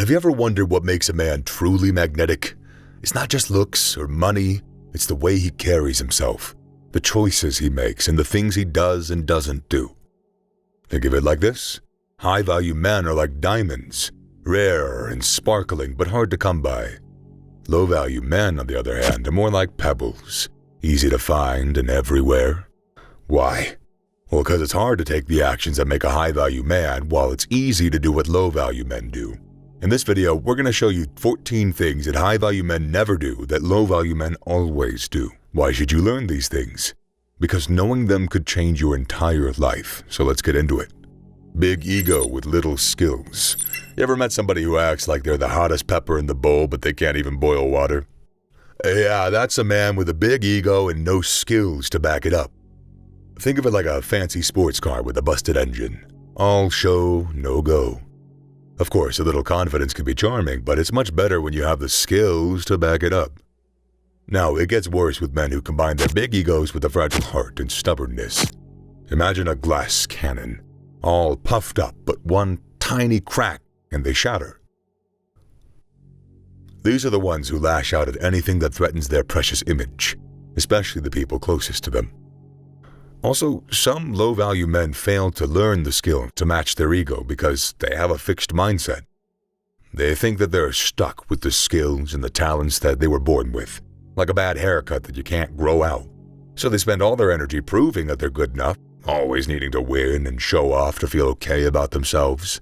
Have you ever wondered what makes a man truly magnetic? It's not just looks or money, it's the way he carries himself, the choices he makes, and the things he does and doesn't do. Think of it like this. High-value men are like diamonds, rare and sparkling but hard to come by. Low-value men, on the other hand, are more like pebbles, easy to find and everywhere. Why? Well, because it's hard to take the actions that make a high-value man, while it's easy to do what low-value men do. In this video, we're going to show you 14 things that high-value men never do that low-value men always do. Why should you learn these things? Because knowing them could change your entire life, so let's get into it. Big ego with little skills. You ever met somebody who acts like they're the hottest pepper in the bowl, but they can't even boil water? Yeah, that's a man with a big ego and no skills to back it up. Think of it like a fancy sports car with a busted engine. All show, no go. Of course, a little confidence can be charming, but it's much better when you have the skills to back it up. Now, it gets worse with men who combine their big egos with a fragile heart and stubbornness. Imagine a glass cannon, all puffed up, but one tiny crack and they shatter. These are the ones who lash out at anything that threatens their precious image, especially the people closest to them. Also, some low-value men fail to learn the skill to match their ego because they have a fixed mindset. They think that they're stuck with the skills and the talents that they were born with, like a bad haircut that you can't grow out. So they spend all their energy proving that they're good enough, always needing to win and show off to feel okay about themselves.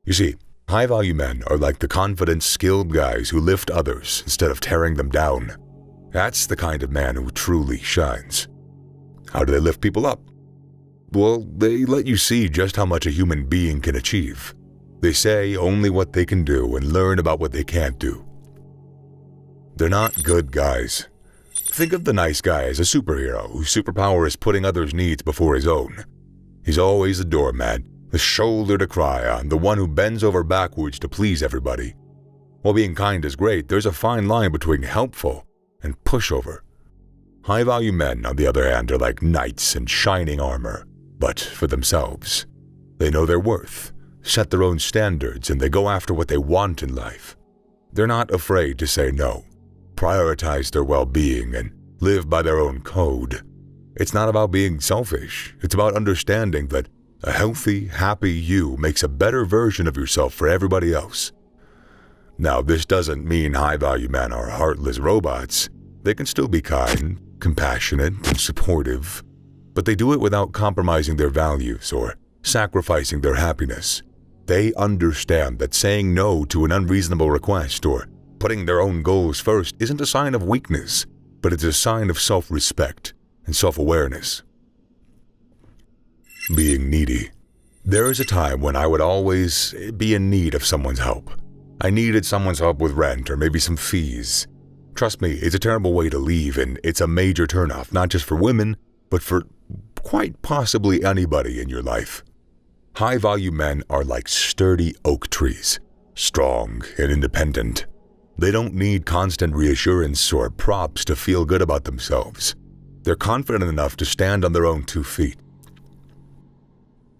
You see, high-value men are like the confident, skilled guys who lift others instead of tearing them down. That's the kind of man who truly shines. How do they lift people up? Well, they let you see just how much a human being can achieve. They say only what they can do and learn about what they can't do. They're not good guys. Think of the nice guy as a superhero whose superpower is putting others' needs before his own. He's always the doormat, the shoulder to cry on, the one who bends over backwards to please everybody. While being kind is great, there's a fine line between helpful and pushover. High-value men, on the other hand, are like knights in shining armor, but for themselves. They know their worth, set their own standards, and they go after what they want in life. They're not afraid to say no, prioritize their well-being, and live by their own code. It's not about being selfish. It's about understanding that a healthy, happy you makes a better version of yourself for everybody else. Now, this doesn't mean high-value men are heartless robots. They can still be kind, compassionate, and supportive, but they do it without compromising their values or sacrificing their happiness. They understand that saying no to an unreasonable request or putting their own goals first isn't a sign of weakness, but it's a sign of self-respect and self-awareness. Being needy. There is a time when I would always be in need of someone's help. I needed someone's help with rent or maybe some fees. Trust me, it's a terrible way to leave, and it's a major turnoff, not just for women, but for quite possibly anybody in your life. High-value men are like sturdy oak trees, strong and independent. They don't need constant reassurance or props to feel good about themselves. They're confident enough to stand on their own 2 feet.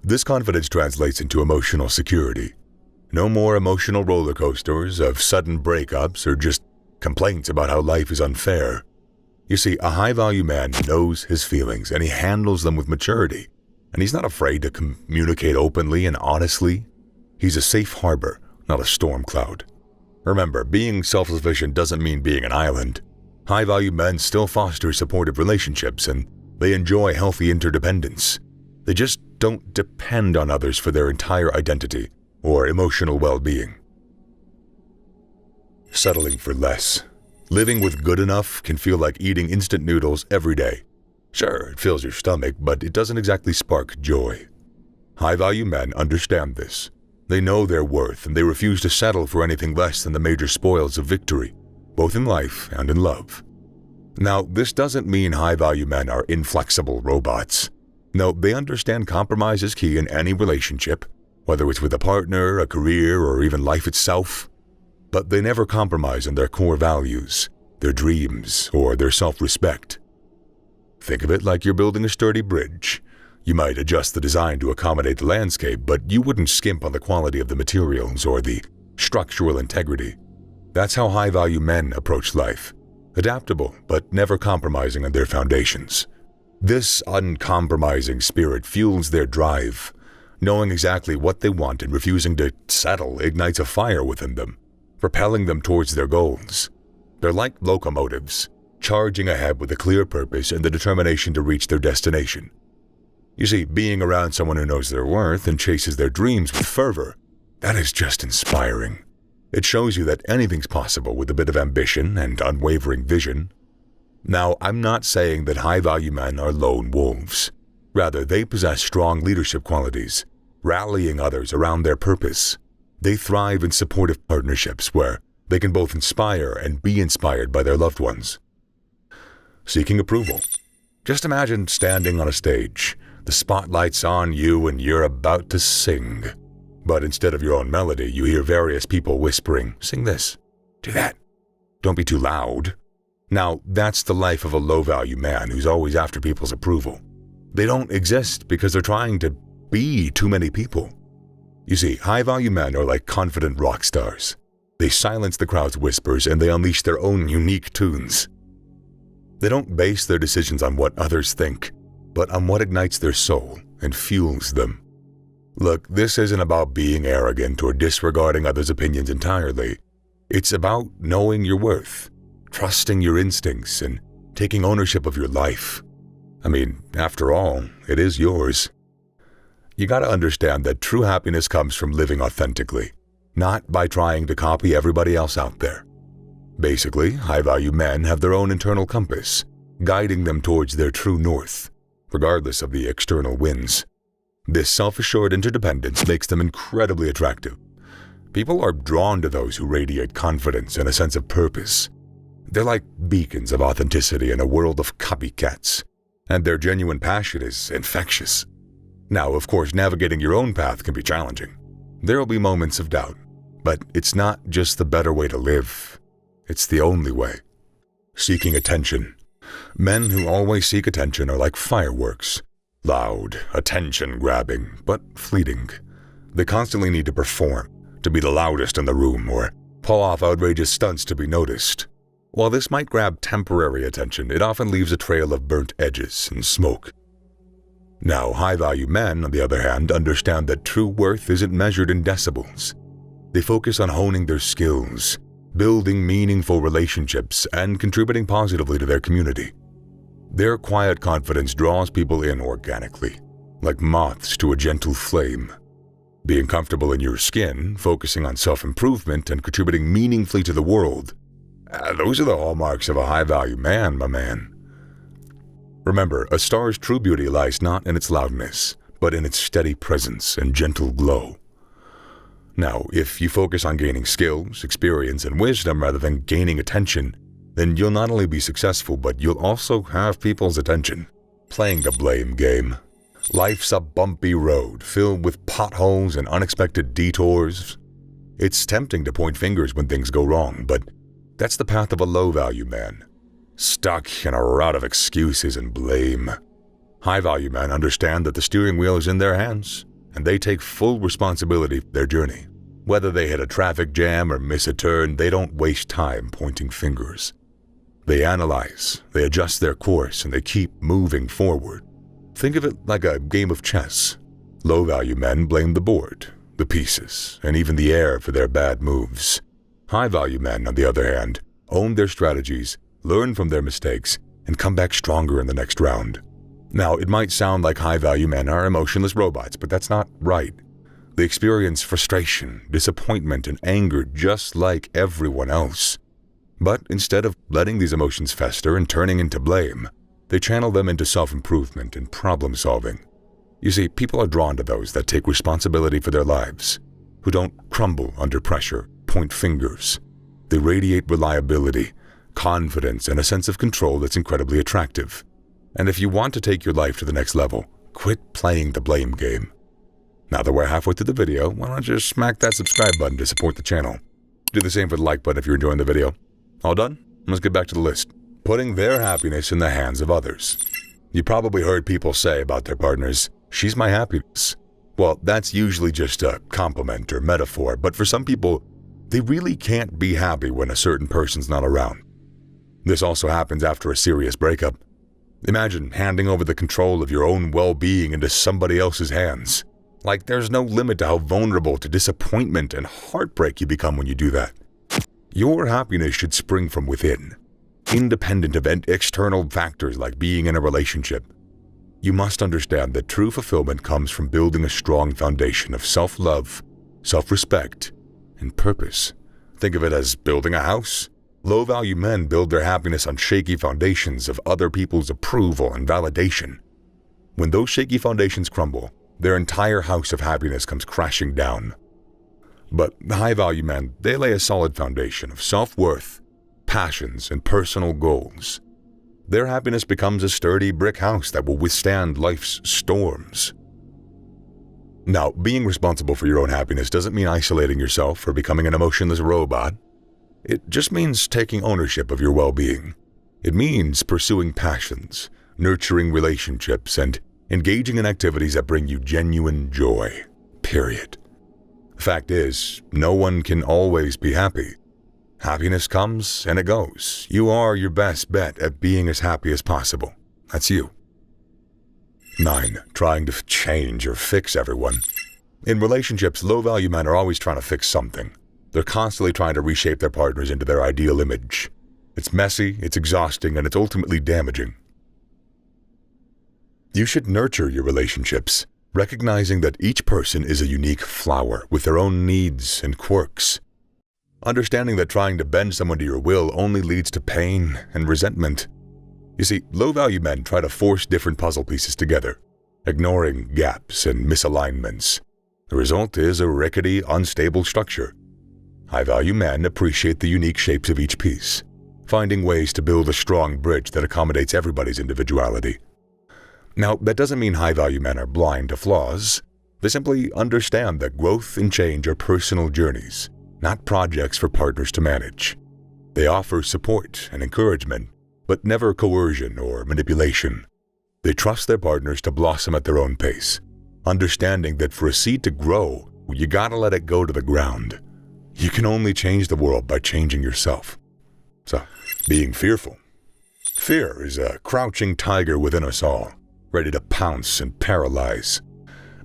This confidence translates into emotional security. No more emotional roller coasters of sudden breakups or just complaints about how life is unfair. You see, a high-value man knows his feelings and he handles them with maturity. And he's not afraid to communicate openly and honestly. He's a safe harbor, not a storm cloud. Remember, being self-sufficient doesn't mean being an island. High-value men still foster supportive relationships and they enjoy healthy interdependence. They just don't depend on others for their entire identity or emotional well-being. Settling for less. Living with good enough can feel like eating instant noodles every day. Sure, it fills your stomach, but it doesn't exactly spark joy. High-value men understand this. They know their worth, and they refuse to settle for anything less than the major spoils of victory, both in life and in love. Now, this doesn't mean high-value men are inflexible robots. No, they understand compromise is key in any relationship, whether it's with a partner, a career, or even life itself. But they never compromise on their core values, their dreams, or their self-respect. Think of it like you're building a sturdy bridge. You might adjust the design to accommodate the landscape, but you wouldn't skimp on the quality of the materials or the structural integrity. That's how high-value men approach life. Adaptable, but never compromising on their foundations. This uncompromising spirit fuels their drive. Knowing exactly what they want and refusing to settle ignites a fire within them, propelling them towards their goals. They're like locomotives, charging ahead with a clear purpose and the determination to reach their destination. You see, being around someone who knows their worth and chases their dreams with fervor, that is just inspiring. It shows you that anything's possible with a bit of ambition and unwavering vision. Now, I'm not saying that high-value men are lone wolves. Rather, they possess strong leadership qualities, rallying others around their purpose. They thrive in supportive partnerships where they can both inspire and be inspired by their loved ones. Seeking approval. Just imagine standing on a stage. The spotlight's on you and you're about to sing. But instead of your own melody, you hear various people whispering, "Sing this, do that, don't be too loud." Now, that's the life of a low-value man who's always after people's approval. They don't exist because they're trying to be too many people. You see, high-value men are like confident rock stars. They silence the crowd's whispers and they unleash their own unique tunes. They don't base their decisions on what others think, but on what ignites their soul and fuels them. Look, this isn't about being arrogant or disregarding others' opinions entirely. It's about knowing your worth, trusting your instincts, and taking ownership of your life. I mean, after all, it is yours. You gotta understand that true happiness comes from living authentically, not by trying to copy everybody else out there. Basically, high-value men have their own internal compass, guiding them towards their true north, regardless of the external winds. This self-assured interdependence makes them incredibly attractive. People are drawn to those who radiate confidence and a sense of purpose. They're like beacons of authenticity in a world of copycats, and their genuine passion is infectious. Now, of course, navigating your own path can be challenging. There will be moments of doubt, but it's not just the better way to live. It's the only way. Seeking attention. Men who always seek attention are like fireworks. Loud, attention-grabbing, but fleeting. They constantly need to perform, to be the loudest in the room, or pull off outrageous stunts to be noticed. While this might grab temporary attention, it often leaves a trail of burnt edges and smoke. Now, high-value men, on the other hand, understand that true worth isn't measured in decibels. They focus on honing their skills, building meaningful relationships, and contributing positively to their community. Their quiet confidence draws people in organically, like moths to a gentle flame. Being comfortable in your skin, focusing on self-improvement, and contributing meaningfully to the world, those are the hallmarks of a high-value man, my man. Remember, a star's true beauty lies not in its loudness, but in its steady presence and gentle glow. Now, if you focus on gaining skills, experience, and wisdom rather than gaining attention, then you'll not only be successful, but you'll also have people's attention. Playing the blame game. Life's a bumpy road, filled with potholes and unexpected detours. It's tempting to point fingers when things go wrong, but that's the path of a low-value man, stuck in a rut of excuses and blame. High-value men understand that the steering wheel is in their hands, and they take full responsibility for their journey. Whether they hit a traffic jam or miss a turn, they don't waste time pointing fingers. They analyze, they adjust their course, and they keep moving forward. Think of it like a game of chess. Low-value men blame the board, the pieces, and even the air for their bad moves. High-value men, on the other hand, own their strategies, learn from their mistakes, and come back stronger in the next round. Now, it might sound like high-value men are emotionless robots, but that's not right. They experience frustration, disappointment, and anger just like everyone else. But instead of letting these emotions fester and turning into blame, they channel them into self-improvement and problem-solving. You see, people are drawn to those that take responsibility for their lives, who don't crumble under pressure, point fingers. They radiate reliability, confidence, and a sense of control that's incredibly attractive. And if you want to take your life to the next level, quit playing the blame game. Now that we're halfway through the video, why don't you smack that subscribe button to support the channel? Do the same for the like button if you're enjoying the video. All done? Let's get back to the list. Putting their happiness in the hands of others. You probably heard people say about their partners, "She's my happiness." Well, that's usually just a compliment or metaphor, but for some people, they really can't be happy when a certain person's not around. This also happens after a serious breakup. Imagine handing over the control of your own well-being into somebody else's hands. Like there's no limit to how vulnerable to disappointment and heartbreak you become when you do that. Your happiness should spring from within, independent of external factors like being in a relationship. You must understand that true fulfillment comes from building a strong foundation of self-love, self-respect, and purpose. Think of it as building a house. Low-value men build their happiness on shaky foundations of other people's approval and validation. When those shaky foundations crumble, their entire house of happiness comes crashing down. But high-value men, they lay a solid foundation of self-worth, passions, and personal goals. Their happiness becomes a sturdy brick house that will withstand life's storms. Now, being responsible for your own happiness doesn't mean isolating yourself or becoming an emotionless robot. It just means taking ownership of your well-being. It means pursuing passions, nurturing relationships, and engaging in activities that bring you genuine joy. Period. The fact is, no one can always be happy. Happiness comes and it goes. You are your best bet at being as happy as possible. That's you. 9. Trying to change or fix everyone. In relationships, low-value men are always trying to fix something. They're constantly trying to reshape their partners into their ideal image. It's messy, it's exhausting, and it's ultimately damaging. You should nurture your relationships, recognizing that each person is a unique flower with their own needs and quirks. Understanding that trying to bend someone to your will only leads to pain and resentment. You see, low-value men try to force different puzzle pieces together, ignoring gaps and misalignments. The result is a rickety, unstable structure. High-value men appreciate the unique shapes of each piece, finding ways to build a strong bridge that accommodates everybody's individuality. Now, that doesn't mean high-value men are blind to flaws. They simply understand that growth and change are personal journeys, not projects for partners to manage. They offer support and encouragement, but never coercion or manipulation. They trust their partners to blossom at their own pace, understanding that for a seed to grow, you gotta let it go to the ground. You can only change the world by changing yourself. So, being fearful. Fear is a crouching tiger within us all, ready to pounce and paralyze.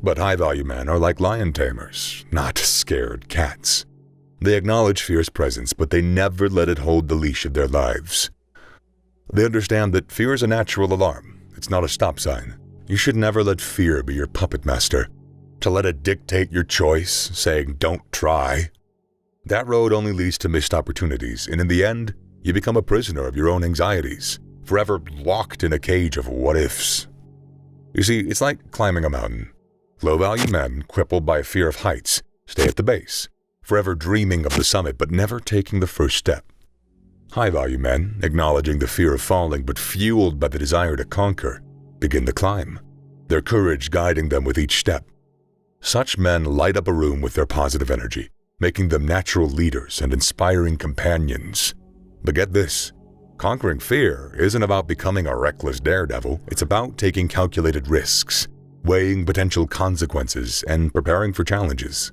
But high-value men are like lion tamers, not scared cats. They acknowledge fear's presence, but they never let it hold the leash of their lives. They understand that fear is a natural alarm. It's not a stop sign. You should never let fear be your puppet master. To let it dictate your choice, saying, "Don't try." That road only leads to missed opportunities, and in the end, you become a prisoner of your own anxieties, forever locked in a cage of what-ifs. You see, it's like climbing a mountain. Low-value men, crippled by a fear of heights, stay at the base, forever dreaming of the summit but never taking the first step. High-value men, acknowledging the fear of falling but fueled by the desire to conquer, begin the climb, their courage guiding them with each step. Such men light up a room with their positive energy, making them natural leaders and inspiring companions. But get this, conquering fear isn't about becoming a reckless daredevil. It's about taking calculated risks, weighing potential consequences, and preparing for challenges.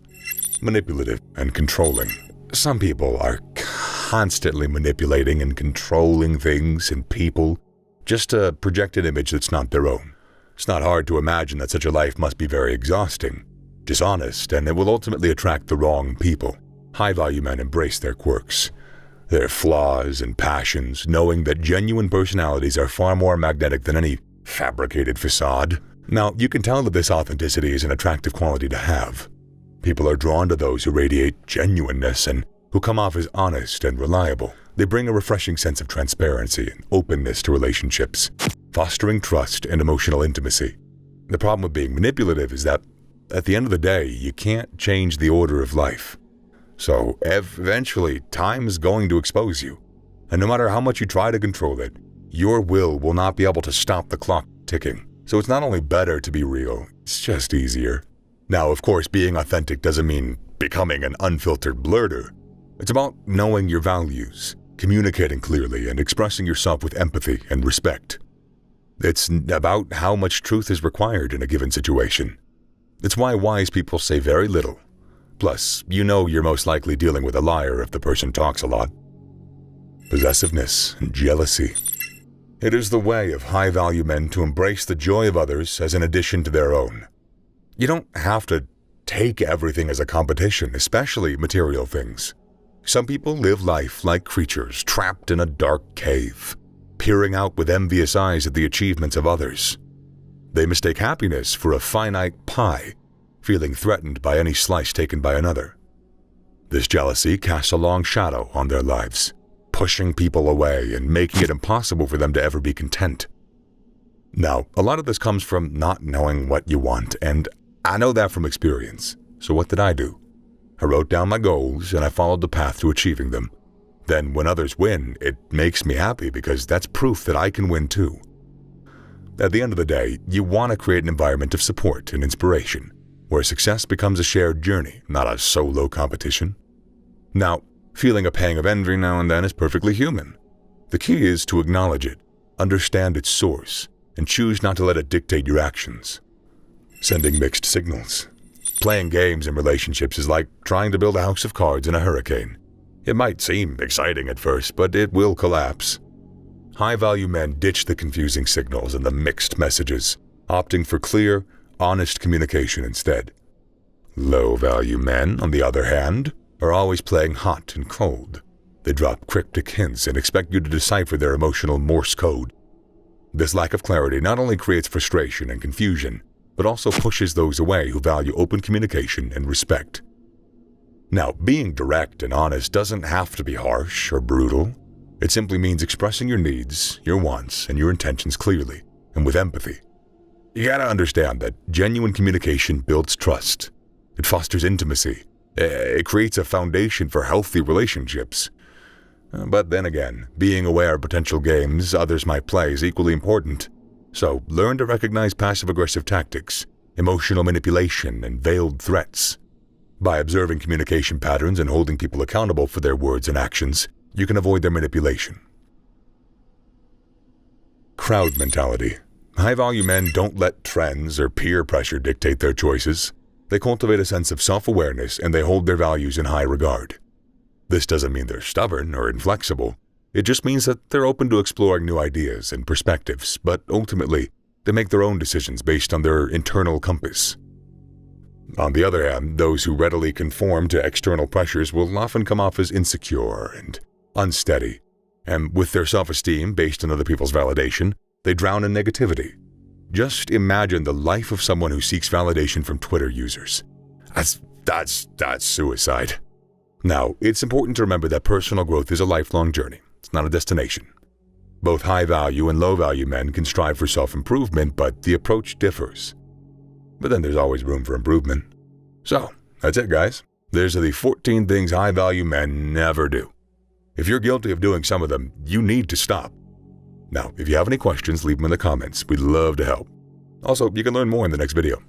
Manipulative and controlling. Some people are constantly manipulating and controlling things and people just to project an image that's not their own. It's not hard to imagine that such a life must be very exhausting, dishonest, and it will ultimately attract the wrong people. High-value men embrace their quirks, their flaws and passions, knowing that genuine personalities are far more magnetic than any fabricated facade. Now, you can tell that this authenticity is an attractive quality to have. People are drawn to those who radiate genuineness and who come off as honest and reliable. They bring a refreshing sense of transparency and openness to relationships, fostering trust and emotional intimacy. The problem with being manipulative is that, at the end of the day, you can't change the order of life. So, eventually, time is going to expose you. And no matter how much you try to control it, your will not be able to stop the clock ticking. So it's not only better to be real, it's just easier. Now, of course, being authentic doesn't mean becoming an unfiltered blurter. It's about knowing your values, communicating clearly, and expressing yourself with empathy and respect. It's about how much truth is required in a given situation. It's why wise people say very little, Plus, you know you're most likely dealing with a liar if the person talks a lot. Possessiveness and jealousy. It is the way of high-value men to embrace the joy of others as an addition to their own. You don't have to take everything as a competition, especially material things. Some people live life like creatures trapped in a dark cave, peering out with envious eyes at the achievements of others. They mistake happiness for a finite pie, feeling threatened by any slice taken by another. This jealousy casts a long shadow on their lives, pushing people away and making it impossible for them to ever be content. Now, a lot of this comes from not knowing what you want, and I know that from experience. So what did I do? I wrote down my goals and I followed the path to achieving them. Then when others win, it makes me happy because that's proof that I can win too. At the end of the day, you want to create an environment of support and inspiration, where success becomes a shared journey, not a solo competition. Now, feeling a pang of envy now and then is perfectly human. The key is to acknowledge it, understand its source, and choose not to let it dictate your actions. Sending mixed signals. Playing games in relationships is like trying to build a house of cards in a hurricane. It might seem exciting at first, but it will collapse. High-value men ditch the confusing signals and the mixed messages, opting for clear, honest communication instead. Low-value men, on the other hand, are always playing hot and cold. They drop cryptic hints and expect you to decipher their emotional Morse code. This lack of clarity not only creates frustration and confusion, but also pushes those away who value open communication and respect. Now, being direct and honest doesn't have to be harsh or brutal. It simply means expressing your needs, your wants, and your intentions clearly and with empathy. You gotta understand that genuine communication builds trust. It fosters intimacy. It creates a foundation for healthy relationships. But then again, being aware of potential games others might play is equally important. So learn to recognize passive-aggressive tactics, emotional manipulation, and veiled threats. By observing communication patterns and holding people accountable for their words and actions, you can avoid their manipulation. Crowd mentality. High-value men don't let trends or peer pressure dictate their choices. They cultivate a sense of self-awareness and they hold their values in high regard. This doesn't mean they're stubborn or inflexible. It just means that they're open to exploring new ideas and perspectives, but ultimately, they make their own decisions based on their internal compass. On the other hand, those who readily conform to external pressures will often come off as insecure and unsteady, and with their self-esteem based on other people's validation, they drown in negativity. Just imagine the life of someone who seeks validation from Twitter users. That's suicide. Now, it's important to remember that personal growth is a lifelong journey. It's not a destination. Both high-value and low-value men can strive for self-improvement, but the approach differs. But then there's always room for improvement. So, that's it, guys. These are the 14 things high-value men never do. If you're guilty of doing some of them, you need to stop. Now, if you have any questions, leave them in the comments. We'd love to help. Also, you can learn more in the next video.